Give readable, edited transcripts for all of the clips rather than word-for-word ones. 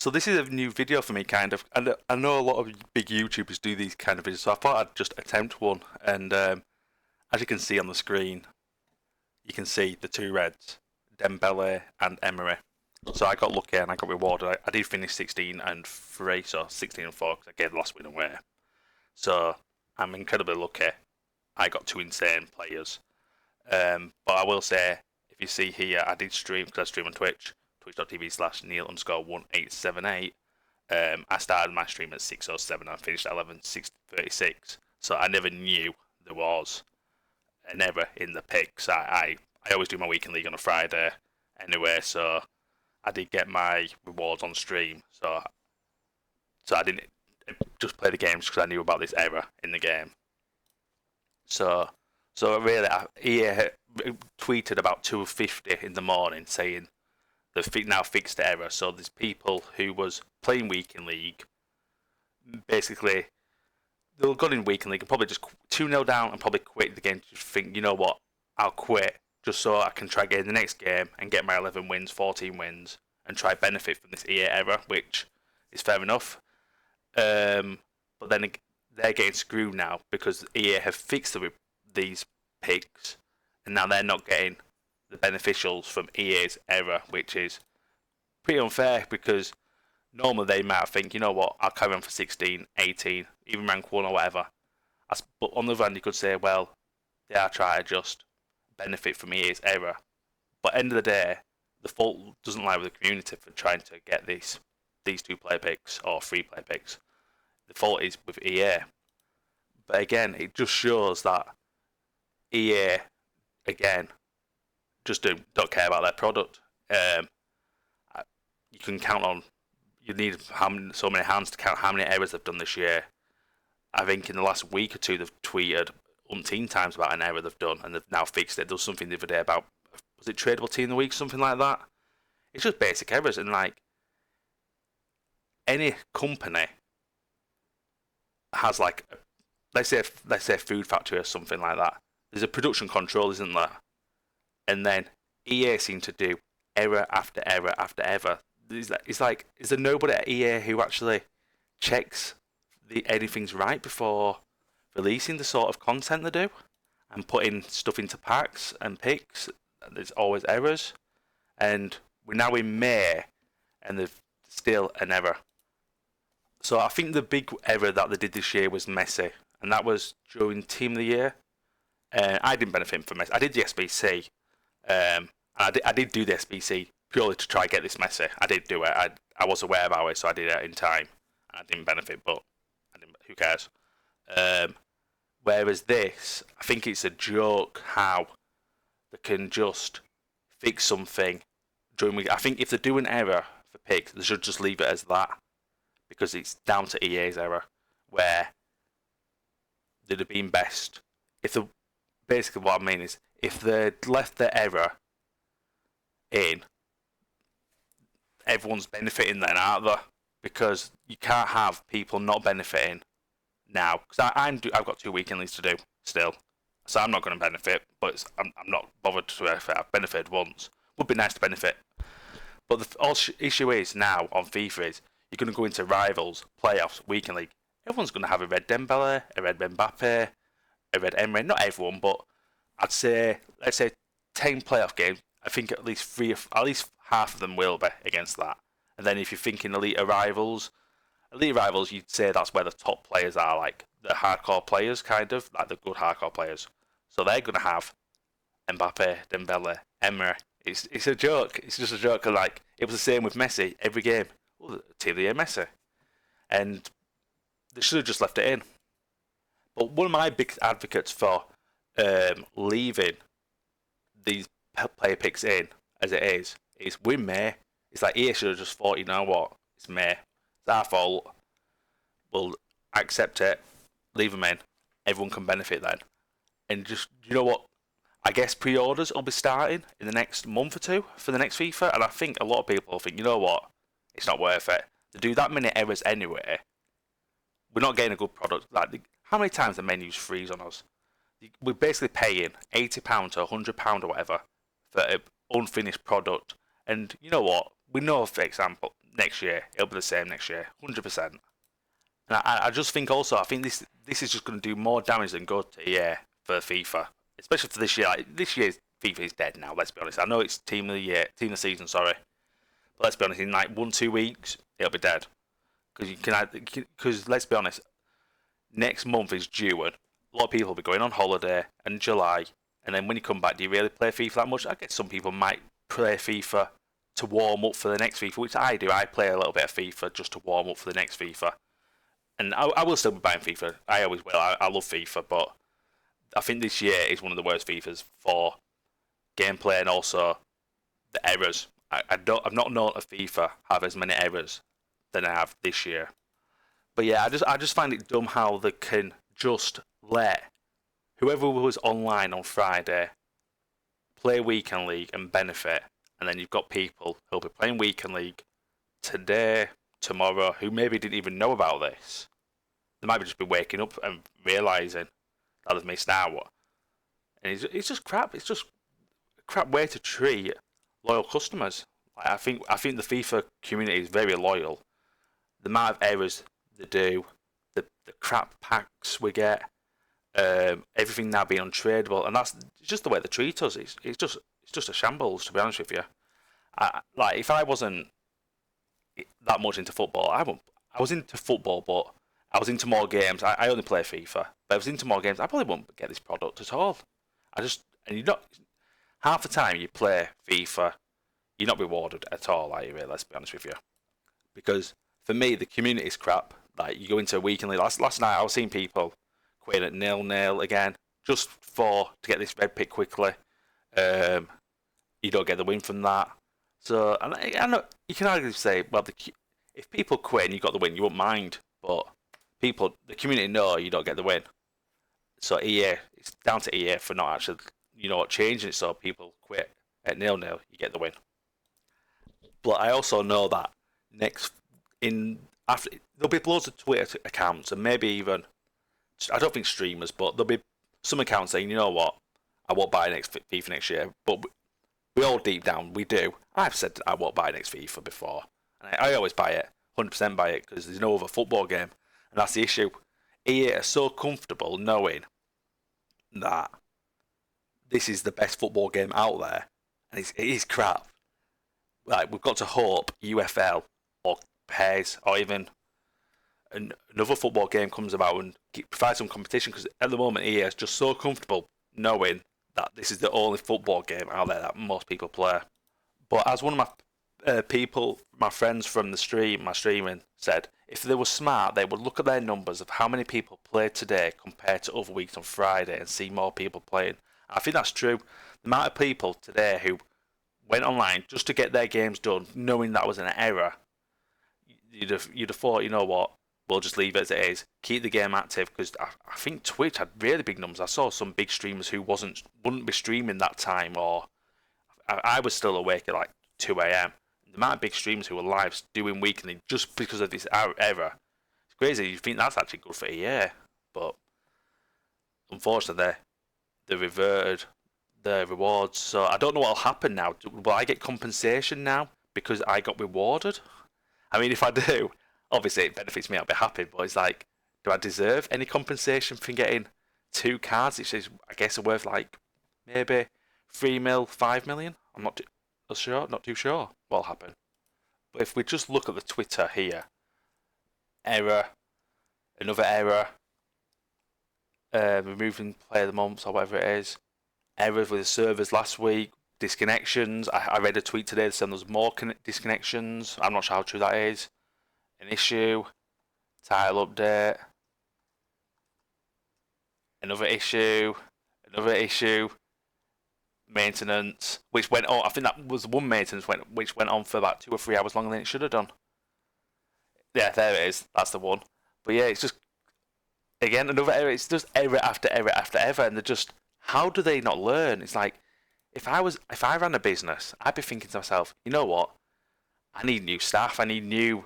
So this is a new video for me, kind of. And I know a lot of big YouTubers do these kind of videos, so I thought I'd just attempt one. And as you can see on the screen, you can see the two reds, Dembele and Emery. So I got lucky and I got rewarded. I did finish 16 and 3, so 16 and 4 because I gave the last win away. So I'm incredibly lucky. I got two insane players. But I will say, if you see here, I did stream because I stream on Twitch, twitch.tv/Neil_1878. I started my stream at 6:07 and finished at 11:36. So I never knew there was an error in the picks. I always do my weekend league on a Friday anyway, so I did get my rewards on stream. So I didn't just play the games because I knew about this error in the game. So really, EA tweeted about 2:50 in the morning saying they've now fixed the error. So there's people who was playing weekend league, basically they'll go in weekend league and probably just 2-0 down and probably quit the game. Just think, you know what, I'll quit just so I can try getting the next game and get my 11 wins, 14 wins, and try benefit from this EA error, which is fair enough. But then they're getting screwed now because EA have fixed these picks, and now they're not getting the beneficials from EA's error, which is pretty unfair because normally they might think, you know what, I'll carry on for 16, 18, even rank 1 or whatever. But on the other hand, you could say, well, they are trying to just benefit from EA's error. But at the end of the day, the fault doesn't lie with the community for trying to get these 2-player picks or 3-player picks. The fault is with EA. But again, it just shows that EA, again, just don't care about their product. You can count on, you need so many hands to count how many errors they've done this year. I think in the last week or two they've tweeted umpteen times about an error they've done and they've now fixed it. There was something the other day about, was it tradable team of the week, something like that? It's just basic errors, and like any company has like, let's say food factory or something like that. There's a production control, isn't there? And then EA seem to do error after error after error. It's like, is there nobody at EA who actually checks anything's right before releasing the sort of content they do and putting stuff into packs and picks? There's always errors, and we're now in May and there's still an error. So I think the big error that they did this year was Messi, and that was during Team of the Year. I didn't benefit from Messi. I did the SBC. I did do the SBC purely to try and get this Messi. I did do it. I was aware about it, so I did it in time. I didn't benefit, but who cares? Whereas this, I think it's a joke how they can just fix something during week. I think if they do an error for picks, they should just leave it as that, because it's down to EA's error, where they'd have been best if the. Basically, what I mean is, if they'd left the error in, everyone's benefiting then, aren't they? Because you can't have people not benefiting now. Because I've got 2 weekend leagues to do still, so I'm not going to benefit. But I'm not bothered to if I've benefited once. Would be nice to benefit. But the issue is now on FIFA is you're going to go into rivals, playoffs, weekend league. Everyone's going to have a red Dembele, a red Mbappe, a red Emery. Not everyone, but let's say 10 playoff games. I think at least half of them will be against that. And then if you're thinking elite rivals, you'd say that's where the top players are, like the hardcore players, kind of like the good hardcore players. So they're gonna have Mbappe, Dembele, Emery. It's a joke. It's just a joke. Like it was the same with Messi every game. Oh, Team of the Year Messi, and they should have just left it in. But one of my big advocates for leaving these player picks in as it is win May. It's like EA should have just thought, you know what, it's May, it's our fault, we'll accept it, leave them in, everyone can benefit then. And just, you know what, I guess pre-orders will be starting in the next month or two for the next FIFA, and I think a lot of people think, you know what, it's not worth it. To do that many errors anyway, we're not getting a good product. Like, how many times the menus freeze on us? We're basically paying £80 to £100 or whatever for an unfinished product. And you know what? We know, for example, next year. It'll be the same next year, 100%. And I just think also, I think this is just going to do more damage than good to EA for FIFA, especially for this year. Like, this year's FIFA is dead now. Let's be honest. I know it's team of the year, team of the season. Sorry, but let's be honest. In like 1-2 weeks, it'll be dead because because let's be honest. Next month is June. A lot of people will be going on holiday in July, and then when you come back, do you really play FIFA that much? I guess some people might play FIFA to warm up for the next FIFA, which I do. I play a little bit of FIFA just to warm up for the next FIFA. And I will still be buying FIFA. I always will. I love FIFA, but I think this year is one of the worst FIFAs for gameplay and also the errors. I've not known a FIFA have as many errors than I have this year. But yeah, I just find it dumb how they can just let whoever was online on Friday play Weekend League and benefit, and then you've got people who'll be playing Weekend League today, tomorrow, who maybe didn't even know about this. They might just be waking up and realising that they've missed out. And it's just crap. It's just a crap way to treat loyal customers. Like, I think the FIFA community is very loyal. The amount of errors they do, the crap packs we get, everything now being untradeable, and that's just the way they treat us. It's just a shambles, to be honest with you. Like, if I wasn't that much into football, I was into football, but I was into more games. I only play FIFA, but if I was into more games, I probably wouldn't get this product at all. And you're not, half the time you play FIFA, you're not rewarded at all, are you really? Let's be honest with you. Because for me, the community is crap. Like, you go into a weekend league. Last night, I was seeing people quitting at 0-0 again, just to get this red pick quickly. You don't get the win from that. So, and I know you can argue say, well, if people quit and you got the win, you wouldn't mind. But the community know you don't get the win. So EA, it's down to EA for not actually, changing it so people quit at 0-0, you get the win. But I also know that after there'll be loads of Twitter accounts and maybe even, I don't think streamers, but there'll be some accounts saying, you know what, I won't buy next FIFA next year. But we all deep down, we do. I've said I won't buy next FIFA before. And I always buy it, 100% buy it, because there's no other football game. And that's the issue. EA are so comfortable knowing that this is the best football game out there. And it is crap. Like, we've got to hope UFL or PES or even another football game comes about and provides some competition, because at the moment EA is just so comfortable knowing that this is the only football game out there that most people play. But as one of my friends from my streaming said, if they were smart, they would look at their numbers of how many people played today compared to other weeks on Friday and see more people playing. I think that's true. The amount of people today who went online just to get their games done, knowing that was an error, you'd have thought, you know what, we'll just leave it as it is. Keep the game active, because I think Twitch had really big numbers. I saw some big streamers who wouldn't be streaming that time, or I was still awake at like 2 a.m. The amount of big streamers who were live doing weekly just because of this error, it's crazy. You think that's actually good for EA, but unfortunately they reverted their rewards. So I don't know what'll happen now. Will I get compensation now because I got rewarded? I mean, if I do, obviously it benefits me. I'll be happy. But it's like, do I deserve any compensation for getting 2 cards? Which is, I guess, are worth like maybe 3 mil, 5 million. I'm not too sure what'll happen. But if we just look at the Twitter here, error, another error, removing player of the month or whatever it is, errors with the servers last week, disconnections. I read a tweet today that said there's more disconnections. I'm not sure how true that is. An issue, title update, another issue, maintenance, which went on. I think that was one maintenance which went on for about 2 or 3 hours longer than it should have done. Yeah, there it is. That's the one. But yeah, it's just, again, another error. It's just error after error after error, and they're just, how do they not learn? It's like, if I ran a business, I'd be thinking to myself, you know what? I need new staff. I need new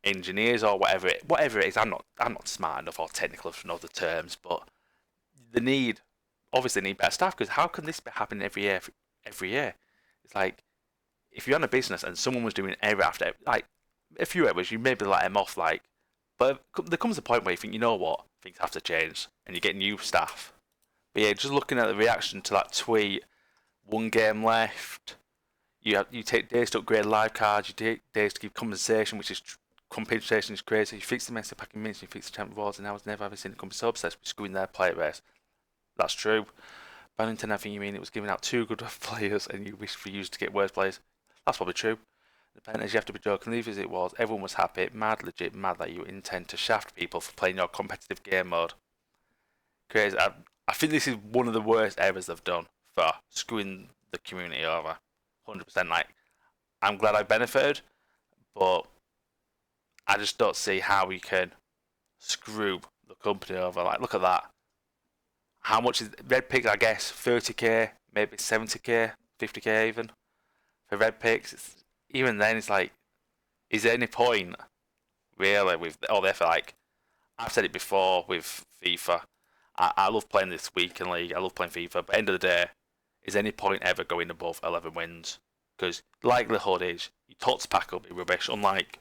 engineers or whatever it is. I'm not smart enough or technical enough to know the terms, but they obviously need better staff, because how can this be happening every year? It's like, if you run a business and someone was doing error after, like, a few errors, you maybe let them off, like, but there comes a point where you think, you know what, things have to change, and you get new staff. But yeah, just looking at the reaction to that tweet, 1 game left. You take days to upgrade live cards. You take days to give compensation, which is compensation is crazy. You fix the message packing minutes. You fix the champ rewards, and I was never ever seen a company so obsessed with screwing their player base. That's true. Barrington, I think you mean it was giving out too good players, and you wish for you to get worse players. That's probably true. The point is, you have to be joking. Leave as it was. Everyone was happy. Mad, legit, mad that you intend to shaft people for playing your competitive game mode. Crazy. I think this is one of the worst errors they've done for screwing the community over. 100%. Like, I'm glad I benefited, but I just don't see how we can screw the company over. Like, look at that. How much is red picks? I guess 30k, maybe 70k, 50k even for red picks. Even then, it's like, is there any point really with all the effort? Like, I've said it before with FIFA. I love playing this weekend league. I love playing FIFA. But at the end of the day, is any point ever going above 11 wins? Because the likelihood is your TOTS pack will be rubbish. Unlike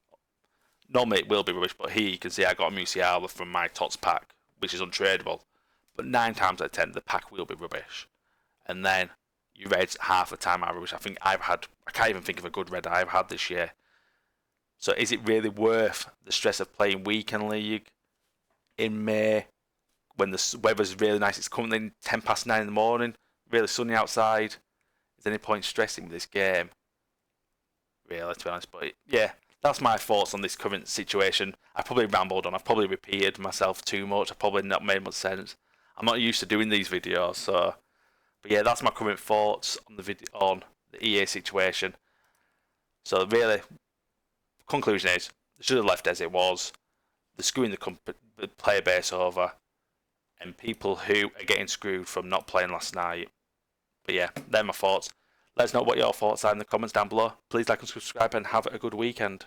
normally it will be rubbish, but here you can see I got a Musiala from my TOTS pack, which is untradeable. But 9 times out of 10, the pack will be rubbish. And then your reds half the time are rubbish. I can't even think of a good red I've had this year. So is it really worth the stress of playing weekend league in May when the weather's really nice? It's coming in 9:10 in the morning, really sunny outside. Is there any point stressing with this game? Really, to be honest. But yeah, that's my thoughts on this current situation. I probably rambled on. I've probably repeated myself too much. I've probably not made much sense. I'm not used to doing these videos, so. But yeah, that's my current thoughts on the EA situation. So really, conclusion is they should have left as it was. They're screwing the player base over, and people who are getting screwed from not playing last night. But yeah, they're my thoughts. Let us know what your thoughts are in the comments down below. Please like and subscribe and have a good weekend.